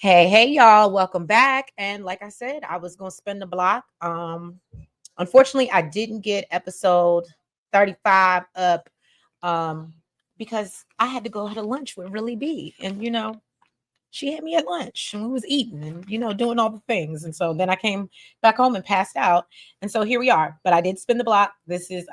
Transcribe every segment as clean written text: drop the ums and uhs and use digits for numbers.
Hey, y'all, welcome back. And like I said, I was gonna spin the block. Unfortunately, I didn't get episode 35 up because I had to go to lunch with Really B. And she had me at lunch and we was eating and doing all the things. And so then I came back home and passed out. And so here we are. But I did spin the block. This is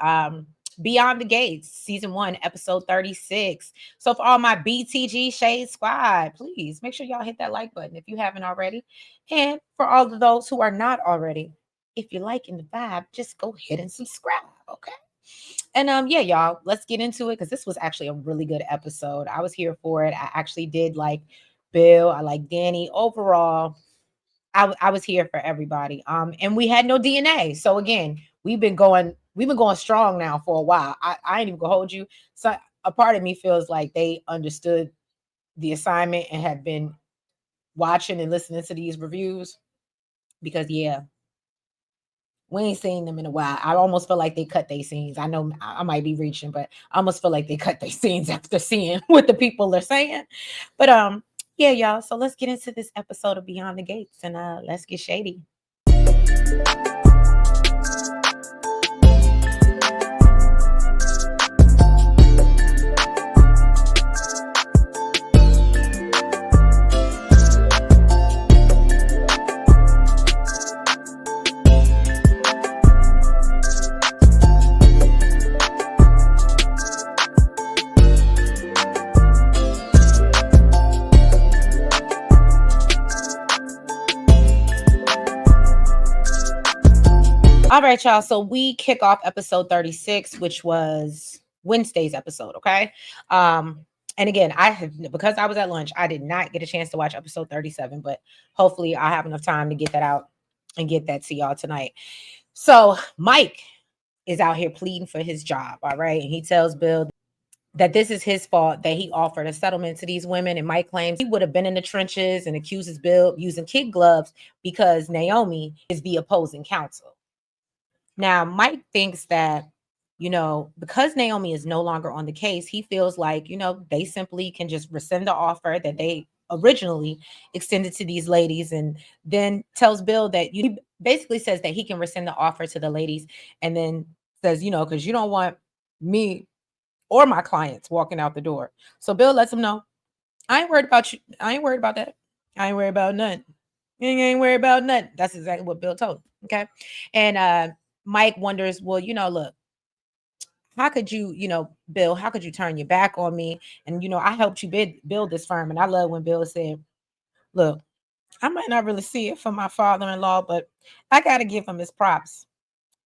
Beyond the Gates, season 1, episode 36. So for all my BTG Shade Squad, please make sure y'all hit that like button if you haven't already. And for all of those who are not already, if you're liking the vibe, just go ahead and subscribe, okay? And yeah, y'all, let's get into it because this was actually a really good episode. I was here for it. I actually did like Bill. I like Danny. Overall, I was here for everybody. And we had no DNA. So again, we've been going strong now for a while. I ain't even gonna hold you. So a part of me feels like they understood the assignment and have been watching and listening to these reviews because yeah, we ain't seen them in a while. I almost feel like they cut their scenes. I know I might be reaching, but I almost feel like they cut their scenes after seeing what the people are saying. But yeah, y'all. So let's get into this episode of Beyond the Gates and let's get shady. All right, y'all. So we kick off episode 36, which was Wednesday's episode. Okay. And again, because I was at lunch, I did not get a chance to watch episode 37, but hopefully I have enough time to get that out and get that to y'all tonight. So Mike is out here pleading for his job. All right. And he tells Bill that this is his fault that he offered a settlement to these women. And Mike claims he would have been in the trenches and accuses Bill using kid gloves because Naomi is the opposing counsel. Now, Mike thinks that, because Naomi is no longer on the case, he feels like, they simply can just rescind the offer that they originally extended to these ladies and then tells Bill that you basically says that he can rescind the offer to the ladies and then says, because you don't want me or my clients walking out the door. So Bill lets him know, I ain't worried about you. I ain't worried about that. I ain't worried about nothing. You ain't worried about nothing. That's exactly what Bill told him. Okay. And Mike wonders, well, look, how could you, Bill, how could you turn your back on me? And, I helped you build this firm. And I love when Bill said, look, I might not really see it from my father-in-law, but I got to give him his props.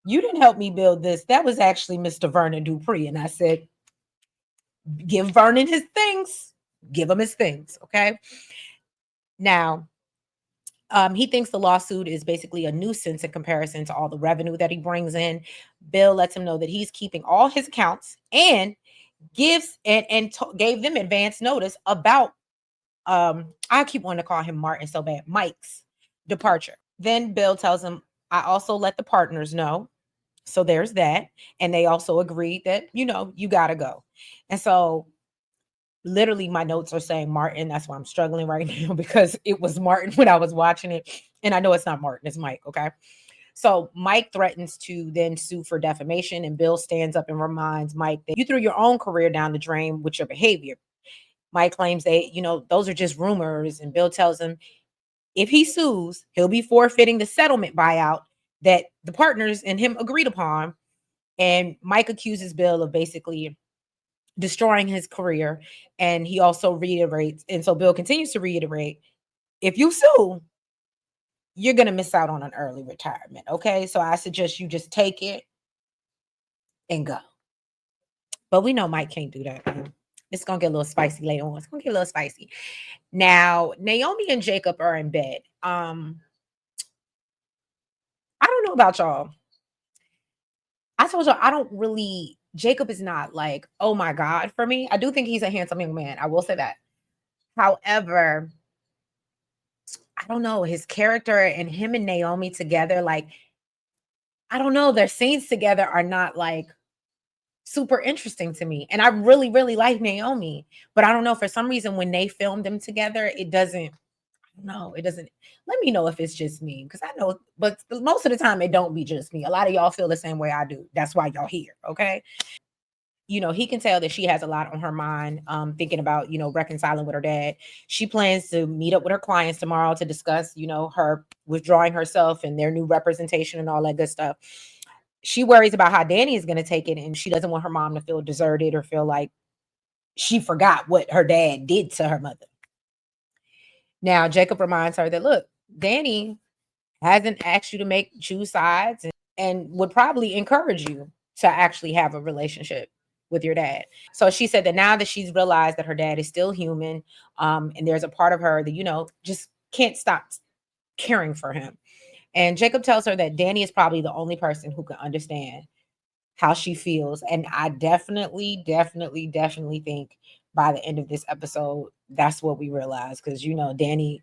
You didn't help me build this. That was actually Mr. Vernon Dupree. And I said, give Vernon his things. Give him his things. Okay. Now, he thinks the lawsuit is basically a nuisance in comparison to all the revenue that he brings in. Bill lets him know that he's keeping all his accounts and gave them advance notice about I keep wanting to call him Martin so bad, Mike's departure. Then Bill tells him, I also let the partners know. So there's that. And they also agreed that, you gotta go. And so literally my notes are saying Martin. That's why I'm struggling right now because it was Martin when I was watching it. And I know it's not Martin, it's Mike. Okay. So Mike threatens to then sue for defamation, and Bill stands up and reminds Mike that you threw your own career down the drain with your behavior. Mike claims that, those are just rumors. And Bill tells him if he sues, he'll be forfeiting the settlement buyout that the partners and him agreed upon. And Mike accuses Bill of basically destroying his career. And he also reiterates, and so Bill continues to reiterate, if you sue, you're going to miss out on an early retirement. Okay. So I suggest you just take it and go. But we know Mike can't do that. It's going to get a little spicy later on. It's going to get a little spicy. Now, Naomi and Jacob are in bed. I don't know about y'all. I told y'all I don't really, Jacob is not like, oh my God for me. I do think he's a handsome young man. I will say that. However, I don't know, his character and him and Naomi together, like, I don't know, their scenes together are not like super interesting to me. And I really, really like Naomi, but I don't know, for some reason when they filmed them together, it doesn't, I No, it doesn't. Let me know if it's just me, because I know, but most of the time it don't be just me. A lot of y'all feel the same way I do. That's why y'all here, okay? He can tell that she has a lot on her mind, thinking about, reconciling with her dad. She plans to meet up with her clients tomorrow to discuss, her withdrawing herself and their new representation and all that good stuff. She worries about how Danny is going to take it, and she doesn't want her mom to feel deserted or feel like she forgot what her dad did to her mother. Now, Jacob reminds her that, look, Danny hasn't asked you to choose sides, and would probably encourage you to actually have a relationship with your dad. So she said that now that she's realized that her dad is still human, and there's a part of her that, just can't stop caring for him. And Jacob tells her that Danny is probably the only person who can understand how she feels. And I definitely, definitely, definitely think by the end of this episode, that's what we realize. Because, Danny,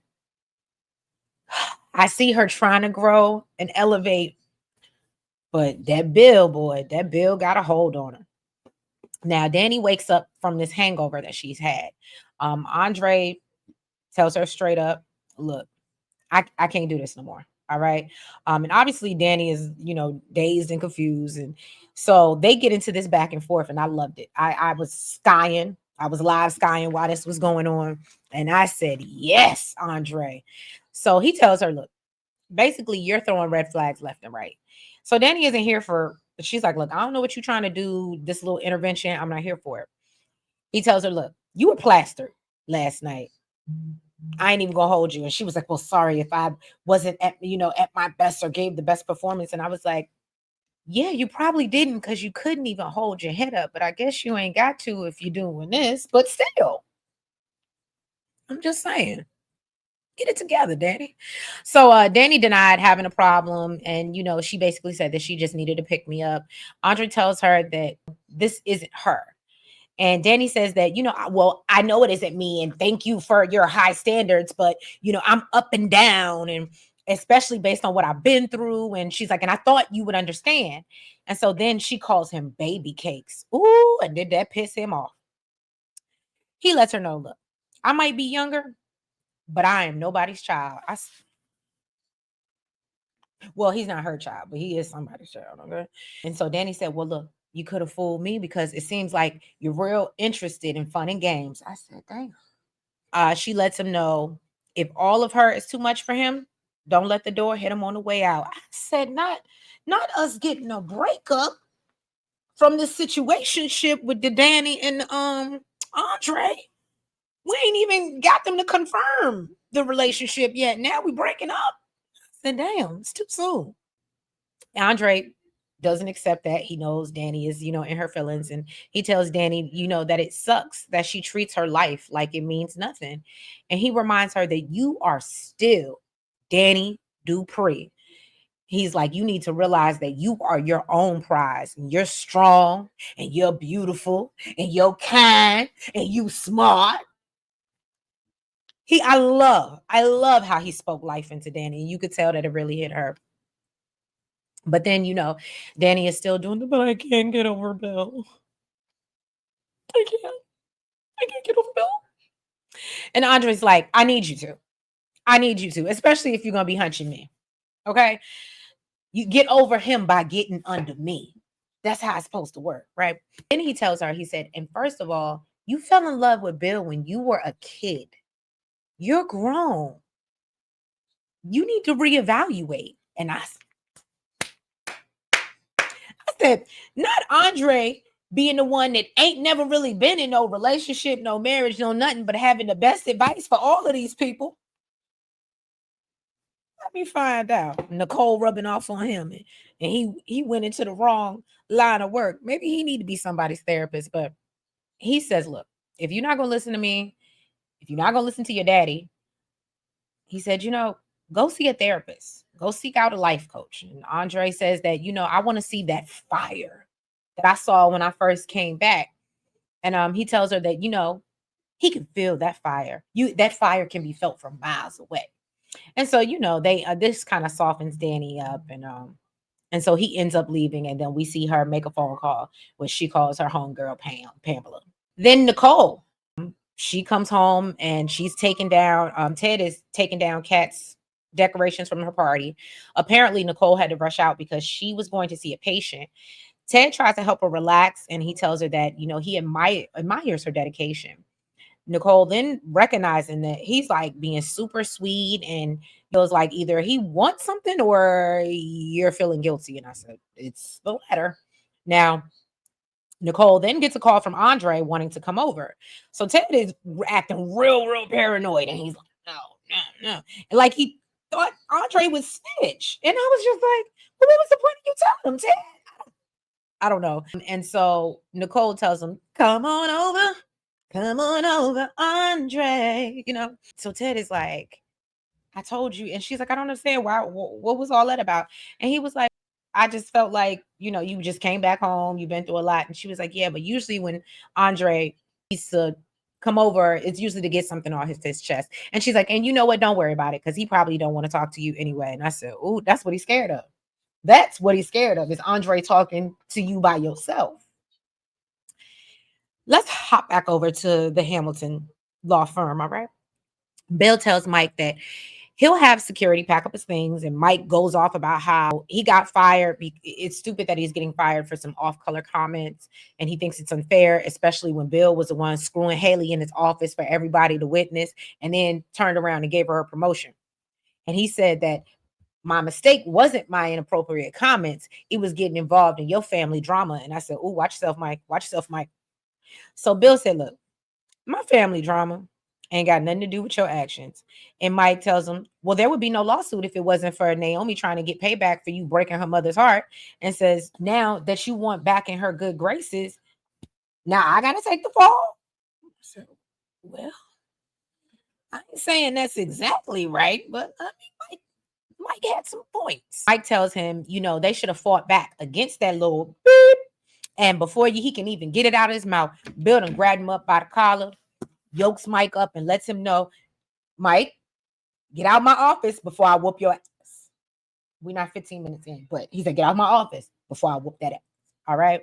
I see her trying to grow and elevate, but that Bill got a hold on her. Now, Danny wakes up from this hangover that she's had. Andre tells her straight up, look, I can't do this no more. All right. And obviously Danny is, dazed and confused. And so they get into this back and forth, and I loved it. I was skying. I was live skying while this was going on. And I said, yes, Andre. So he tells her, look, basically you're throwing red flags left and right. So Danny isn't here for, she's like, look, I don't know what you're trying to do, this little intervention. I'm not here for it. He tells her, look, you were plastered last night. I ain't even gonna hold you. And she was like, well, sorry if I wasn't at my best or gave the best performance. And I was like, yeah, you probably didn't, because you couldn't even hold your head up. But I guess you ain't got to if you're doing this. But still, I'm just saying, get it together, Danny. So Danny denied having a problem. And, she basically said that she just needed to pick me up. Andre tells her that this isn't her. And Danny says that, well, I know it isn't me, and thank you for your high standards, but, I'm up and down, and especially based on what I've been through. And she's like, and I thought you would understand. And so then she calls him baby cakes. Ooh, and did that piss him off? He lets her know, look, I might be younger, but I am nobody's child. Well, he's not her child, but he is somebody's child. Okay. And so Danny said, well, look, you could have fooled me, because it seems like you're real interested in fun and games. I said, dang. She lets him know if all of her is too much for him, don't let the door hit him on the way out. I said, not us getting a breakup from this situationship with the Danny and Andre. We ain't even got them to confirm the relationship yet. Now we breaking up. I said, damn, it's too soon. Andre doesn't accept that. He knows Danny is, in her feelings. And he tells Danny, that it sucks that she treats her life like it means nothing. And he reminds her that you are still Danny Dupree. He's like, you need to realize that you are your own prize, and you're strong, and you're beautiful, and you're kind, and you smart. I love how he spoke life into Danny. And you could tell that it really hit her. But then, Danny is still doing but I can't get over Bill. I can't get over Bill. And Andre's like, I need you to, especially if you're going to be hunching me. Okay. You get over him by getting under me. That's how it's supposed to work. Right. Then he tells her, he said, and first of all, you fell in love with Bill when you were a kid. You're grown. You need to reevaluate. And I said, not Andre being the one that ain't never really been in no relationship, no marriage, no nothing, but having the best advice for all of these people. Let me find out. Nicole rubbing off on him, and he went into the wrong line of work. Maybe he need to be somebody's therapist. But he says, look, if you're not going to listen to me, if you're not going to listen to your daddy, he said, go see a therapist. Go seek out a life coach. And Andre says that, I want to see that fire that I saw when I first came back. And he tells her that, he can feel that fire. That fire can be felt from miles away. And so, they this kind of softens Danny up, and so he ends up leaving, and then we see her make a phone call, which she calls her homegirl Pamela. Then Nicole, She comes home and she's taking down, Ted is taking down Kat's decorations from her party. Apparently, Nicole had to rush out because she was going to see a patient. Ted tries to help her relax and he tells her that, he admires her dedication. Nicole then recognizing that he's like being super sweet and feels like either he wants something or you're feeling guilty. And I said, it's the latter. Now, Nicole then gets a call from Andre wanting to come over. So Ted is acting real paranoid. And he's like, no. And like he thought Andre was snitch. And I was just like, well, what was the point of you telling him, Ted? I don't know. And so Nicole tells him, come on over, Andre. So Ted is like, I told you. And she's like, I don't understand why. What was all that about? And he was like, I just felt like, you just came back home. You've been through a lot. And she was like, yeah, but usually when Andre needs to come over, it's usually to get something off his chest. And she's like, and you know what? Don't worry about it because he probably don't want to talk to you anyway. And I said, oh, that's what he's scared of. That's what he's scared of is Andre talking to you by yourself. Let's hop back over to the Hamilton law firm. All right. Bill tells Mike that he'll have security pack up his things, and Mike goes off about how he got fired. It's stupid that he's getting fired for some off-color comments, and he thinks it's unfair, especially when Bill was the one screwing Haley in his office for everybody to witness, and then turned around and gave her a promotion. And he said that my mistake wasn't my inappropriate comments. It was getting involved in your family drama. And I said, oh, watch yourself, Mike. Watch yourself, Mike. So Bill said, look, my family drama ain't got nothing to do with your actions. And Mike tells him, well, there would be no lawsuit if it wasn't for Naomi trying to get payback for you breaking her mother's heart, and says, now that you want back in her good graces, now I got to take the fall. So, well, I ain't saying that's exactly right, but I mean, Mike had some points. Mike tells him, they should have fought back against that little beep. And before he can even get it out of his mouth, Bill done grabbed him up by the collar, yokes Mike up, and lets him know, Mike, get out of my office before I whoop your ass. We're not 15 minutes in, but he said, get out of my office before I whoop that ass. All right.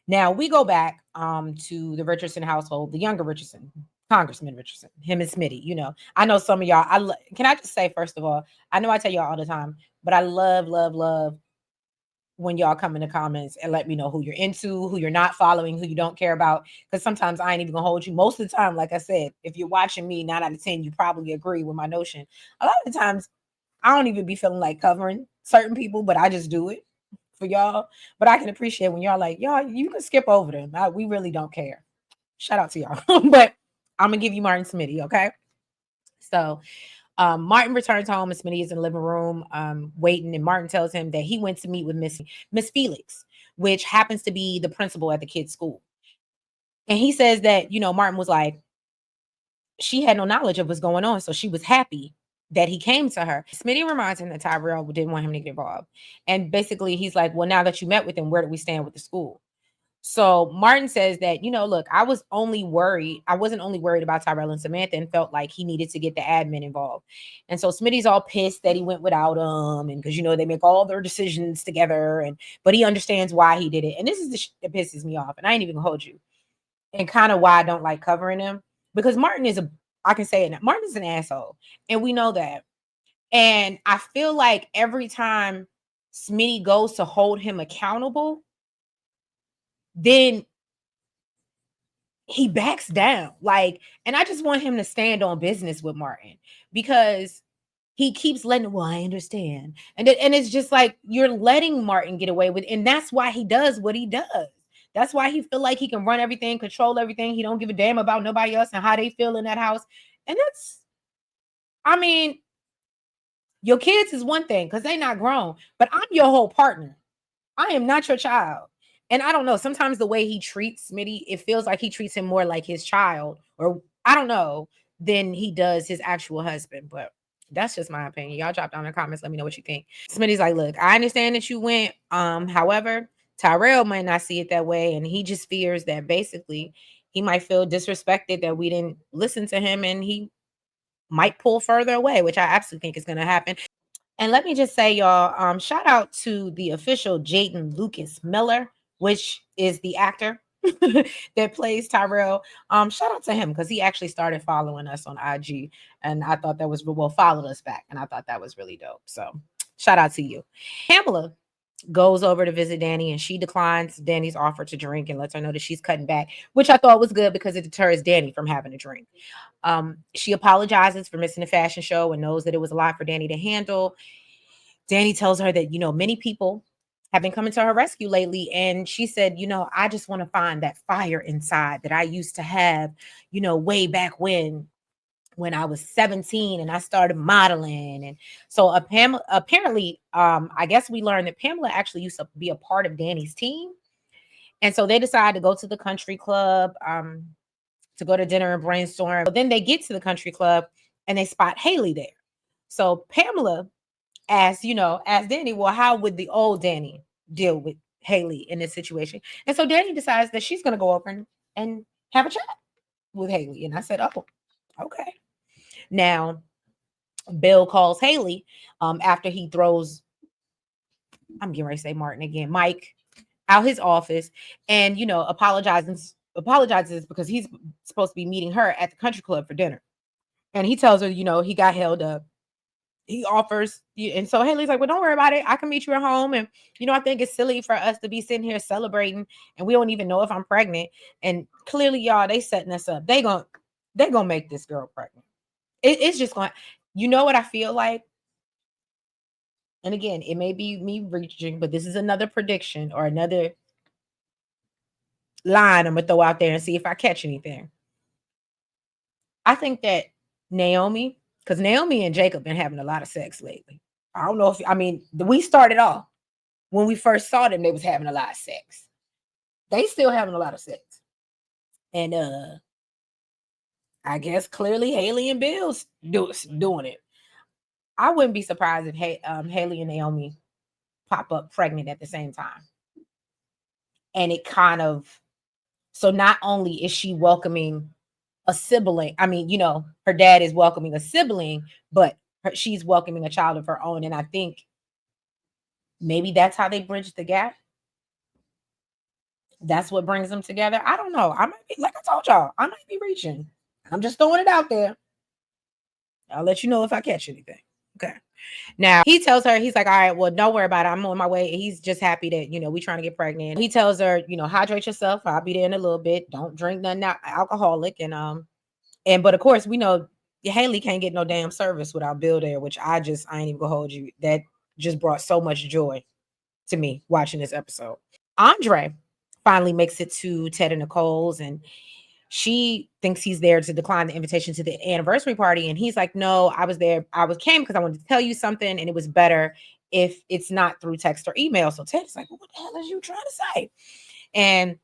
Now we go back to the Richardson household, the younger Richardson, Congressman Richardson, him and Smitty. I know some of y'all, can I just say, first of all, I know I tell y'all all the time, but I love when y'all come in the comments and let me know who you're into, who you're not following, who you don't care about. Because sometimes I ain't even gonna hold you. Most of the time, like I said, if you're watching me 9 out of 10, you probably agree with my notion. A lot of the times, I don't even be feeling like covering certain people, but I just do it for y'all. But I can appreciate when y'all like, y'all, you can skip over them. We really don't care. Shout out to y'all. But I'm gonna give you Martin Smitty, okay? So Martin returns home and Smitty is in the living room waiting, and Martin tells him that he went to meet with Miss Felix, which happens to be the principal at the kid's school. And he says that, Martin was like, she had no knowledge of what's going on, so she was happy that he came to her. Smitty reminds him that Tyrell didn't want him to get involved. And basically he's like, well, now that you met with him, where do we stand with the school? So Martin says that, look, I wasn't only worried about Tyrell and Samantha and felt like he needed to get the admin involved. And so Smitty's all pissed that he went without him. And because, they make all their decisions together. But he understands why he did it. And this is the shit that pisses me off. And I ain't even gonna hold you. And kind of why I don't like covering him. Because Martin is I can say it now, Martin is an asshole. And we know that. And I feel like every time Smitty goes to hold him accountable, then he backs down. And I just want him to stand on business with Martin because he keeps letting, well, I understand. And it's just like, you're letting Martin get away with it. And that's why he does what he does. That's why he feel like he can run everything, control everything. He don't give a damn about nobody else and how they feel in that house. And your kids is one thing because they're not grown, but I'm your whole partner. I am not your child. And I don't know, sometimes the way he treats Smitty, it feels like he treats him more like his child, or I don't know, than he does his actual husband. But that's just my opinion. Y'all drop down in the comments. Let me know what you think. Smitty's like, look, I understand that you went. However, Tyrell might not see it that way. And he just fears that basically he might feel disrespected that we didn't listen to him and he might pull further away, which I absolutely think is going to happen. And let me just say, y'all, shout out to the official Jaden Lucas Miller, which is the actor that plays Tyrell. Shout out to him because he actually started following us on IG, and I thought that was well followed us back, and I thought that was really dope. So shout out to you. Pamela goes over to visit Danny and she declines Danny's offer to drink and lets her know that she's cutting back, which I thought was good because it deters Danny from having a drink. She apologizes for missing the fashion show and knows that it was a lot for Danny to handle. Danny tells her that, many people have been coming to her rescue lately. And she said, I just want to find that fire inside that I used to have, way back when I was 17 and I started modeling. And so Pamela, apparently, I guess we learned that Pamela actually used to be a part of Danny's team. And so they decided to go to the country club to go to dinner and brainstorm. But then they get to the country club and they spot Haley there. So Pamela asked Danny, well, how would the old Danny deal with Haley in this situation? And so Danny decides that she's going to go over and have a chat with Haley. And I said, oh, okay. Now, Bill calls Haley after he throws, I'm getting ready to say Martin again, Mike out his office and, apologizes because he's supposed to be meeting her at the country club for dinner. And he tells her, he got held up. He offers, and so Haley's like, well, don't worry about it. I can meet you at home. And, I think it's silly for us to be sitting here celebrating and we don't even know if I'm pregnant. And clearly, y'all, they setting us up. They're going to make this girl pregnant. It's just going, what I feel like? And again, it may be me reaching, but this is another prediction or another line I'm going to throw out there and see if I catch anything. I think that Naomi, because Naomi and Jacob been having a lot of sex lately. I don't know we started off when we first saw them, they was having a lot of sex. They still having a lot of sex. And I guess clearly Haley and Bill's doing it. I wouldn't be surprised if Haley and Naomi pop up pregnant at the same time. And it kind of, so not only is she welcoming a sibling, her dad is welcoming a sibling, but she's welcoming a child of her own. And I think maybe that's how they bridge the gap. That's what brings them together. I don't know. I might be, like I told y'all, I might be reaching. I'm just throwing it out there. I'll let you know if I catch anything. Okay. Now he tells her, he's like, all right, well, don't worry about it. I'm on my way. He's just happy that, we trying to get pregnant. He tells her, hydrate yourself. I'll be there in a little bit. Don't drink nothing alcoholic. But of course, we know Haley can't get no damn service without Bill there, which I ain't even gonna hold you. That just brought so much joy to me watching this episode. Andre finally makes it to Ted and Nicole's, and she thinks he's there to decline the invitation to the anniversary party. And he's like, no, I was there. Came because I wanted to tell you something, and it was better if it's not through text or email. So Ted's like, well, what the hell is you trying to say? And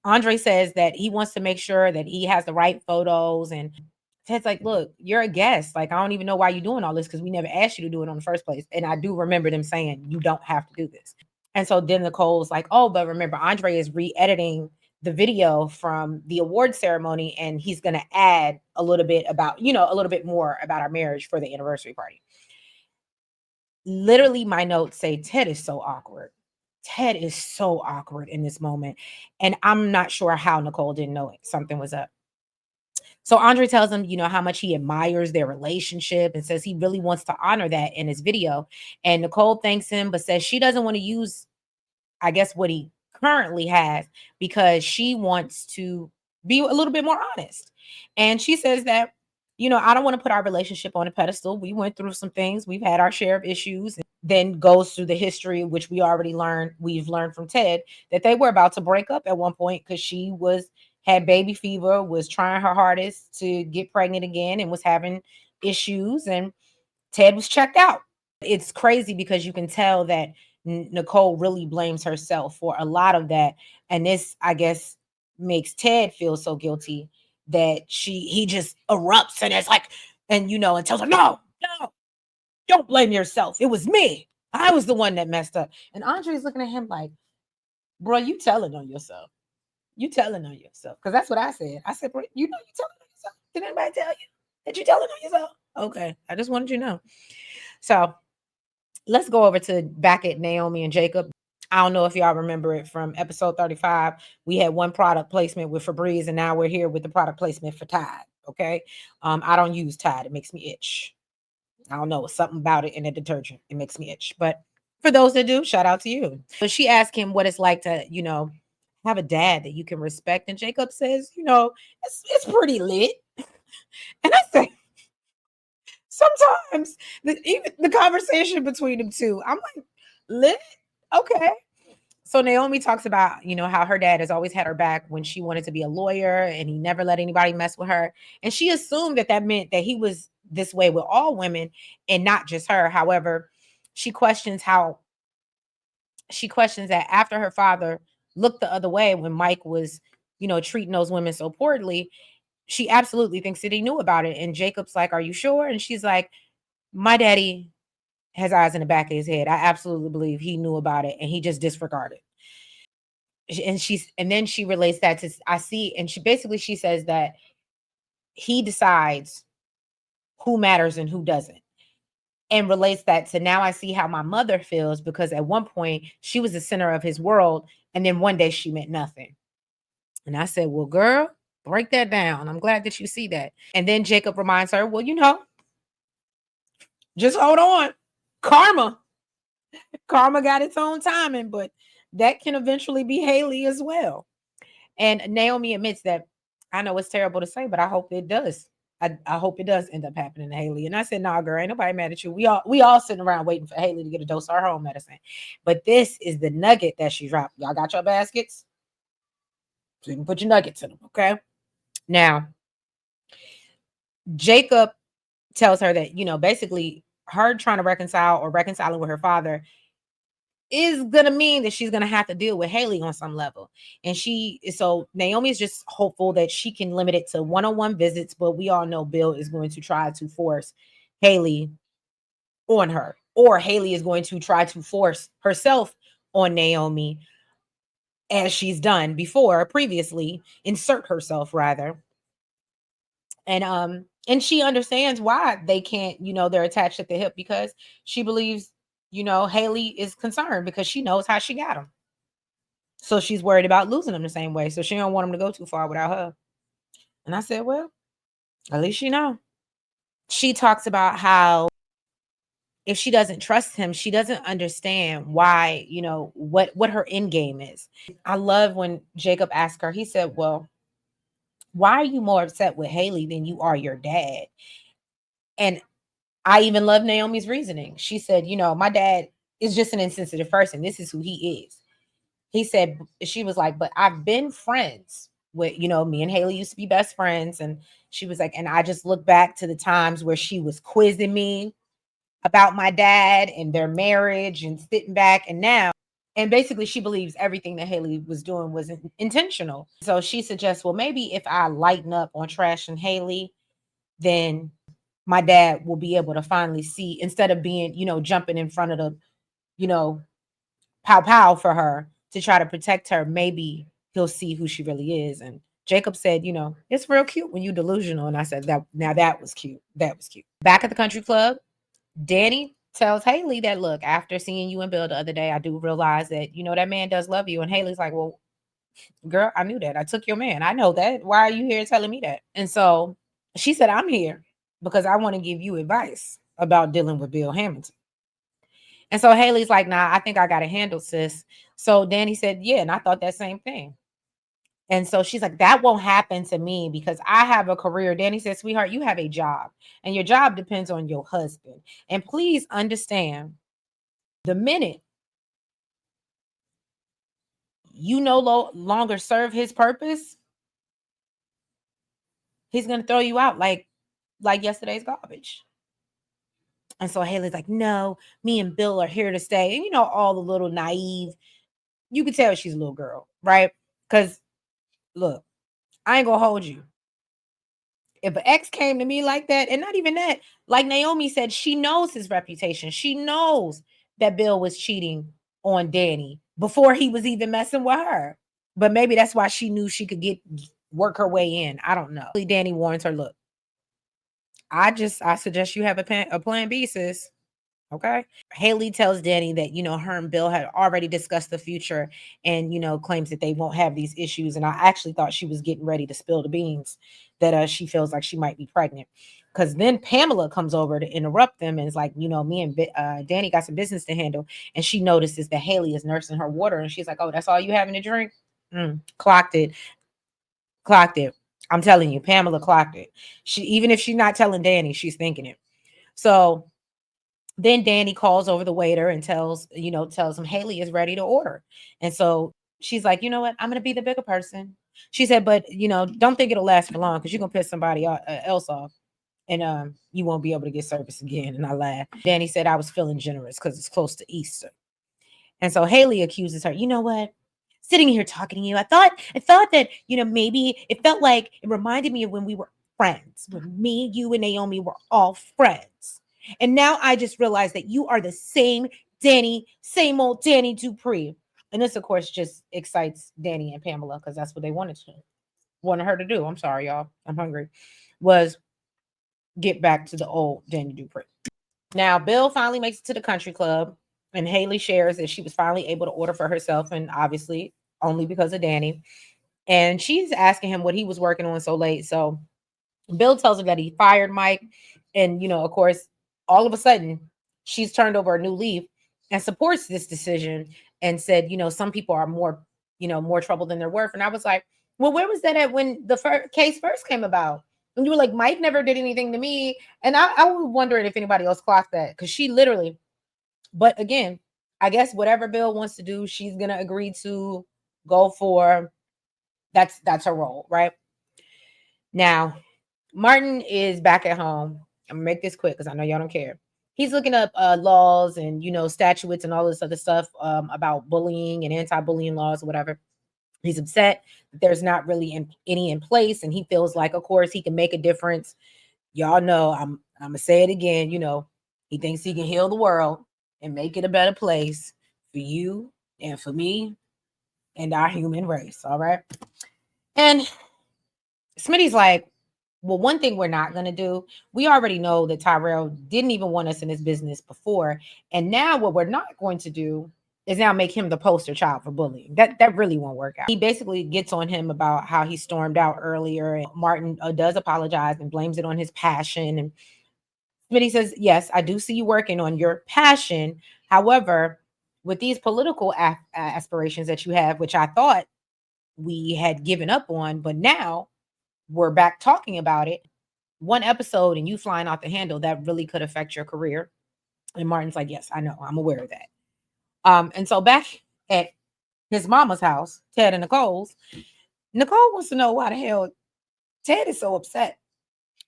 Andre says that he wants to make sure that he has the right photos. And Ted's like, look, you're a guest. Like, I don't even know why you're doing all this because we never asked you to do it in the first place. And I do remember them saying, you don't have to do this. And so then Nicole's like, oh, but remember, Andre is re-editing the video from the award ceremony, and he's going to add a little bit about, a little bit more about our marriage for the anniversary party. Literally, my notes say Ted is so awkward. Ted is so awkward in this moment. And I'm not sure how Nicole didn't know it. Something was up. So Andre tells him, how much he admires their relationship and says he really wants to honor that in his video. And Nicole thanks him, but says she doesn't want to use, I guess, what he currently has because she wants to be a little bit more honest. And she says that, I don't want to put our relationship on a pedestal. We went through some things. We've had our share of issues. Then goes through the history, which we've learned from Ted, that they were about to break up at one point because she had baby fever, was trying her hardest to get pregnant again and was having issues. And Ted was checked out. It's crazy because you can tell that Nicole really blames herself for a lot of that. And this, I guess, makes Ted feel so guilty that he just erupts and it's like, and tells her, no, don't blame yourself. It was me. I was the one that messed up. And Andre's looking at him like, bro, you telling on yourself. You telling on yourself. Because that's what I said. I said, bro, you telling on yourself. Did anybody tell you that you telling on yourself? Okay. I just wanted you to know. So let's go over to back at Naomi and Jacob. I don't know if y'all remember it from episode 35. We had one product placement with Febreze, and now we're here with the product placement for Tide. Okay. I don't use Tide. It makes me itch. I don't know. It's something about it in a detergent. It makes me itch. But for those that do, shout out to you. But she asked him what it's like to, have a dad that you can respect. And Jacob says, it's pretty lit. And I say, sometimes even the conversation between them two, I'm like, lit? Okay. So Naomi talks about, how her dad has always had her back when she wanted to be a lawyer and he never let anybody mess with her. And she assumed that meant that he was this way with all women and not just her. However, she questions that after her father looked the other way when Mike was, treating those women so poorly, she absolutely thinks that he knew about it. And Jacob's like, "Are you sure?" And she's like, "My daddy has eyes in the back of his head. I absolutely believe he knew about it and he just disregarded." And then she relates that to I see, and she says that he decides who matters and who doesn't, and relates that to now I see how my mother feels, because at one point she was the center of his world and then one day she meant nothing. And I said, "Well, girl, break that down. I'm glad that you see that." And then Jacob reminds her, "Well, just hold on. Karma. Karma got its own timing, but that can eventually be Haley as well." And Naomi admits that, "I know it's terrible to say, but I hope it does. I hope it does end up happening to Haley." And I said, "Nah, girl, ain't nobody mad at you. We all sitting around waiting for Haley to get a dose of her own medicine." But this is the nugget that she dropped. Y'all got your baskets? So you can put your nuggets in them, okay? Now, Jacob tells her that, basically her trying to reconciling with her father is gonna mean that she's gonna have to deal with Haley on some level. And Naomi is just hopeful that she can limit it to one-on-one visits, but we all know Bill is going to try to force Haley on her, or Haley is going to try to force herself on Naomi, as she's done before previously, insert herself rather. And she understands why they can't, they're attached at the hip, because she believes, Haley is concerned because she knows how she got him. So she's worried about losing him the same way. So she don't want him to go too far without her. And I said, "Well, at least you know." She talks about how if she doesn't trust him, she doesn't understand why, what her end game is. I love when Jacob asked her, he said, "Well, why are you more upset with Haley than you are your dad?" And I even love Naomi's reasoning. She said, "My dad is just an insensitive person. This is who he is." He said, she was like, "But I've been friends with, me and Haley used to be best friends." And she was like, "And I just look back to the times where she was quizzing me about my dad and their marriage and sitting back and now." And basically, she believes everything that Haley was doing was intentional. So she suggests, "Well, maybe if I lighten up on Trash and Haley, then my dad will be able to finally see, instead of being, jumping in front of the, you know, pow pow for her to try to protect her, maybe he'll see who she really is." And Jacob said, "It's real cute when you delusional." And I said, that was cute. That was cute. Back at the country club, Danny tells Haley that, "Look, after seeing you and Bill the other day, I do realize that, that man does love you." And Haley's like, "Well, girl, I knew that. I took your man. I know that. Why are you here telling me that?" And so she said, "I'm here because I want to give you advice about dealing with Bill Hamilton." And so Haley's like, "Nah, I think I got to handle, sis." So Danny said, "Yeah." And I thought that same thing. And so she's like, "That won't happen to me because I have a career." Danny said, "Sweetheart, you have a job and your job depends on your husband. And please understand, the minute you no longer serve his purpose, he's going to throw you out like yesterday's garbage." And so Haley's like, "No, me and Bill are here to stay." And all the little naive, you could tell she's a little girl, right? Because look, I ain't gonna hold you. If an ex came to me like that, and not even that, like Naomi said, she knows his reputation. She knows that Bill was cheating on Danny before he was even messing with her. But maybe that's why she knew she could work her way in. I don't know. Danny warns her, "Look, I suggest you have a plan B, sis. Okay. Haley tells Danny that, her and Bill had already discussed the future and, claims that they won't have these issues. And I actually thought she was getting ready to spill the beans that she feels like she might be pregnant. Because then Pamela comes over to interrupt them and is like, me and Danny got some business to handle. And she notices that Haley is nursing her water. And she's like, oh, that's all you having to drink? Clocked it. Clocked it. I'm telling you, Pamela clocked it. Even if she's not telling Danny, she's thinking it. So then Danny calls over the waiter and tells him Haley is ready to order. And so she's like, you know what? I'm going to be the bigger person. She said, but don't think it'll last for long because you're going to piss somebody else off and you won't be able to get service again. And I laughed. Danny said I was feeling generous because it's close to Easter. And so Haley accuses her, you know what? Sitting here talking to you, I thought that, maybe it felt like it reminded me of when we were friends, when me, you, and Naomi were all friends. And now I just realized that you are the same Danny, same old Danny Dupree. And this, of course, just excites Danny and Pamela because that's what they wanted her to do. I'm sorry, y'all. I'm hungry. Was get back to the old Danny Dupree. Now, Bill finally makes it to the country club, and Haley shares that she was finally able to order for herself, and obviously only because of Danny. And she's asking him what he was working on so late. So Bill tells her that he fired Mike. And, of course, all of a sudden, she's turned over a new leaf and supports this decision and said, some people are more trouble than they're worth. And I was like, well, where was that at when the case first came about? And you were like, Mike never did anything to me. And I was wondering if anybody else clocked that because she literally, but again, I guess whatever Bill wants to do, she's going to agree to go for. That's her role, right? Now, Martin is back at home. I'm gonna make this quick because I know y'all don't care. He's looking up laws and statutes and all this other stuff about bullying and anti-bullying laws or whatever. He's upset that there's not really any in place, and he feels like, of course, he can make a difference. Y'all know I'm gonna say it again. He thinks he can heal the world and make it a better place for you and for me and our human race. All right, and Smitty's like, well, one thing we're not going to do, we already know that Tyrell didn't even want us in his business before. And now what we're not going to do is now make him the poster child for bullying. That really won't work out. He basically gets on him about how he stormed out earlier. And Martin does apologize and blames it on his passion. And Smitty says, yes, I do see you working on your passion. However, with these political aspirations that you have, which I thought we had given up on, but now we're back talking about it. One episode and you flying off the handle, that really could affect your career. And Martin's like, yes, I know, I'm aware of that. And so back at his mama's house, Ted and Nicole's, Nicole wants to know why the hell Ted is so upset.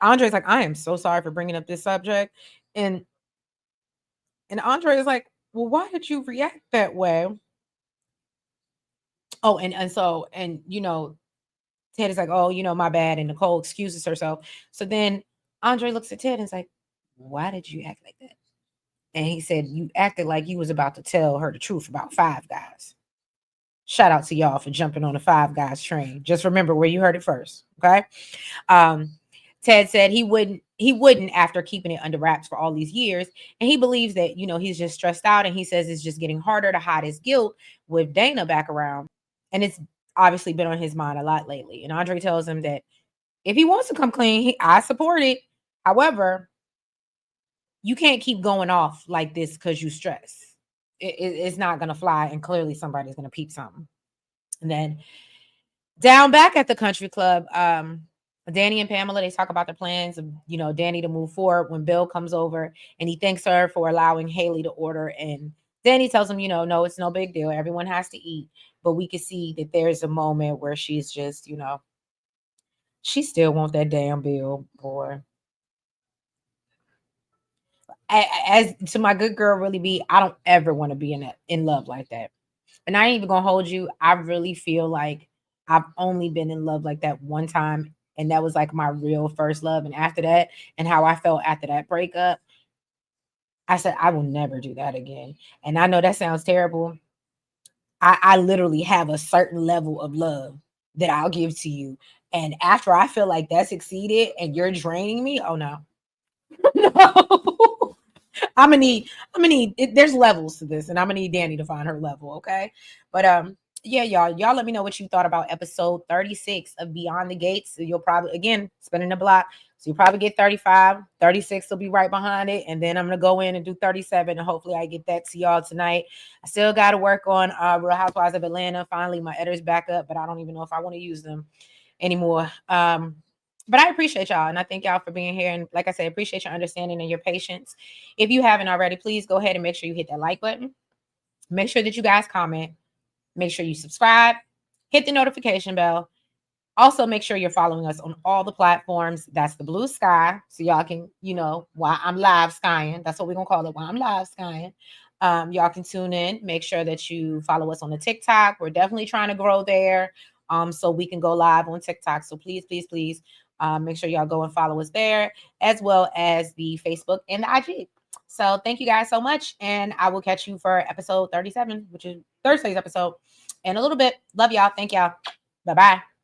Andre's like, I am so sorry for bringing up this subject. And Andre is like, well, why did you react that way? Oh, and Ted is like, oh, my bad. And Nicole excuses herself. So then Andre looks at Ted and is like, why did you act like that? And he said, you acted like you was about to tell her the truth about Five Guys. Shout out to y'all for jumping on the Five Guys train. Just remember where you heard it first. Okay. Ted said he wouldn't after keeping it under wraps for all these years. And he believes that, he's just stressed out. And he says it's just getting harder to hide his guilt with Dana back around. And it's obviously been on his mind a lot lately. And Andre tells him that if he wants to come clean, I support it. However, you can't keep going off like this because you stress. It's not going to fly. And clearly somebody's going to peep something. And then down back at the country club, Danny and Pamela, they talk about their plans of, Danny to move forward when Bill comes over and he thanks her for allowing Haley to order. And Danny tells him, no, it's no big deal. Everyone has to eat. But we can see that there's a moment where she's just, she still wants that damn bill, boy. As to my good girl really be, I don't ever want to be in love like that. And I ain't even gonna hold you. I really feel like I've only been in love like that one time, and that was like my real first love. And after that, and how I felt after that breakup, I said I will never do that again. And I know that sounds terrible. I literally have a certain level of love that I'll give to you. And after I feel like that's exceeded and you're draining me, oh no. No. There's levels to this, and I'm gonna need Danny to find her level, okay? But yeah, y'all let me know what you thought about episode 36 of Beyond the Gates. So you'll probably, again, spinning the block. So you probably get 35, 36 will be right behind it. And then I'm going to go in and do 37. And hopefully I get that to y'all tonight. I still got to work on Real Housewives of Atlanta. Finally, my editors back up, but I don't even know if I want to use them anymore. But I appreciate y'all. And I thank y'all for being here. And like I said, appreciate your understanding and your patience. If you haven't already, please go ahead and make sure you hit that like button. Make sure that you guys comment. Make sure you subscribe. Hit the notification bell. Also, make sure you're following us on all the platforms. That's the blue sky. So y'all can, while I'm live skying, that's what we're going to call it, while I'm live skying. Y'all can tune in. Make sure that you follow us on the TikTok. We're definitely trying to grow there so we can go live on TikTok. So please, please, please make sure y'all go and follow us there, as well as the Facebook and the IG. So thank you guys so much. And I will catch you for episode 37, which is Thursday's episode, in a little bit. Love y'all. Thank y'all. Bye-bye.